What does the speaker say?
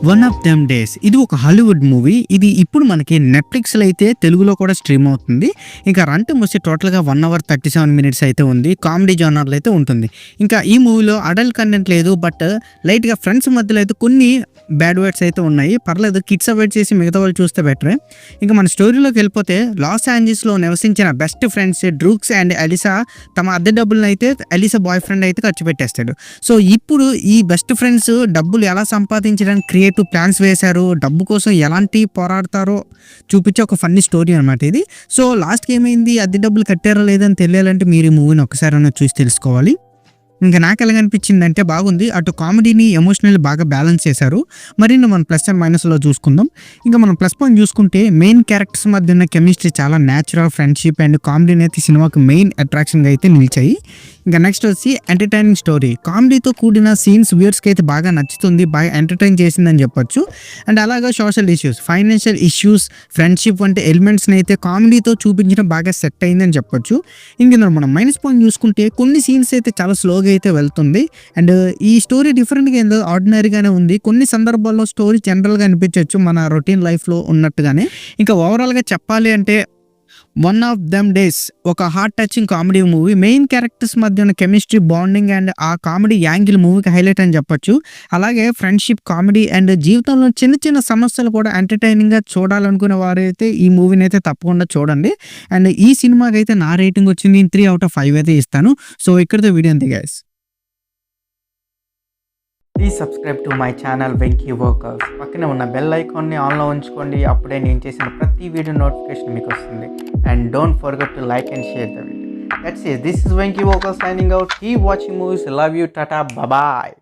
One of them days ఇది ఒక Hollywood movie. ఇది ఇప్పుడు మనకి నెట్ఫ్లిక్స్లో అయితే తెలుగులో కూడా స్ట్రీమ్ అవుతుంది. ఇంకా రన్ టైమ్ వచ్చి టోటల్గా 1 hour 37 minutes అయితే ఉంది. కామెడీ జానర్లో అయితే ఉంటుంది. ఇంకా ఈ మూవీలో అడల్ట్ కంటెంట్ లేదు, బట్ లైట్గా ఫ్రెండ్స్ మధ్యలో అయితే కొన్ని బ్యాడ్ వర్డ్స్ అయితే ఉన్నాయి. పర్లేదు, కిడ్స్ అవాయిడ్ చేసి మిగతా వాళ్ళు చూస్తే బెటరే. ఇంకా మన స్టోరీలోకి వెళ్ళిపోతే లాస్ ఏంజల్స్లో నివసించిన బెస్ట్ ఫ్రెండ్స్ డ్రూక్స్ అండ్ ఎలిసా తమ అద్దె డబ్బులను అయితే ఎలిసా బాయ్ ఫ్రెండ్ అయితే ఖర్చు పెట్టేస్తాడు. సో ఇప్పుడు ఈ బెస్ట్ ఫ్రెండ్స్ డబ్బులు ఎలా సంపాదించడానికి క్రియేటివ్ ప్లాన్స్ వేశారు, డబ్బు కోసం ఎలాంటి పోరాడతారో చూపించే ఒక ఫన్నీ స్టోరీ అనమాట ఇది. సో లాస్ట్కి ఏమైంది, అద్దె డబ్బులు కట్టారా లేదని తెలియాలంటే మీరు ఈ మూవీని ఒకసారి చూసి తెలుసుకోవాలి. ఇంకా నాకు ఎలాగనిపించిందంటే బాగుంది. అటు కామెడీని ఎమోషనల్ బాగా బ్యాలెన్స్ చేశారు. మరిన్ని మనం ప్లస్ అండ్ మైనస్లో చూసుకుందాం. ఇంకా మనం ప్లస్ పాయింట్ చూసుకుంటే మెయిన్ క్యారెక్టర్స్ మధ్య ఉన్న కెమిస్ట్రీ చాలా న్యాచురల్, ఫ్రెండ్షిప్ అండ్ కామెడీని అయితే సినిమాకి మెయిన్ అట్రాక్షన్గా అయితే నిలిచాయి. ఇంకా నెక్స్ట్ వచ్చి ఎంటర్టైనింగ్ స్టోరీ. కామెడీతో కూడిన సీన్స్ వ్యూవర్స్కి అయితే బాగా నచ్చుతుంది, బాగా ఎంటర్టైన్ చేసిందని చెప్పొచ్చు. అండ్ అలాగే social issues, financial issues, friendship వంటి ఎలిమెంట్స్ని అయితే కామెడీతో చూపించడం బాగా సెట్ అయిందని చెప్పొచ్చు. ఇందులో మనం మైనస్ పాయింట్ చూసుకుంటే కొన్ని సీన్స్ అయితే చాలా స్లోగా అయితే వెళ్తుంది. అండ్ ఈ స్టోరీ డిఫరెంట్గా ఏందో ఆర్డినరీగానే ఉంది. కొన్ని సందర్భాల్లో స్టోరీ జనరల్గా అనిపించవచ్చు, మన రొటీన్ లైఫ్లో ఉన్నట్టుగానే. ఇంకా ఓవరాల్గా చెప్పాలి అంటే వన్ ఆఫ్ దెమ్ డేస్ ఒక heart touching comedy movie. Main characters మధ్య ఉన్న కెమిస్ట్రీ, బాండింగ్ అండ్ ఆ కామెడీ యాంగిల్ మూవీకి హైలైట్ అని చెప్పొచ్చు. అలాగే ఫ్రెండ్షిప్, కామెడీ అండ్ జీవితంలో చిన్న చిన్న సమస్యలు కూడా ఎంటర్టైనింగ్గా చూడాలనుకునే వారైతే ఈ మూవీని అయితే తప్పకుండా చూడండి. అండ్ ఈ సినిమాకి అయితే నా రేటింగ్ వచ్చింది 3 out of 5 అయితే ఇస్తాను. సో ఇక్కడితో వీడియో అంతే guys. Please subscribe to my channel Venky workers. పక్కనే ఉన్న బెల్ ఐకాన్ని ఆన్లో ఉంచుకోండి. అప్పుడే నేను చేసిన ప్రతి వీడియో నోటిఫికేషన్ మీకు వస్తుంది. And don't forget to like and share the video. That's it. This is Venky Workers signing out. Keep watching movies. Love you. Tata. Bye bye.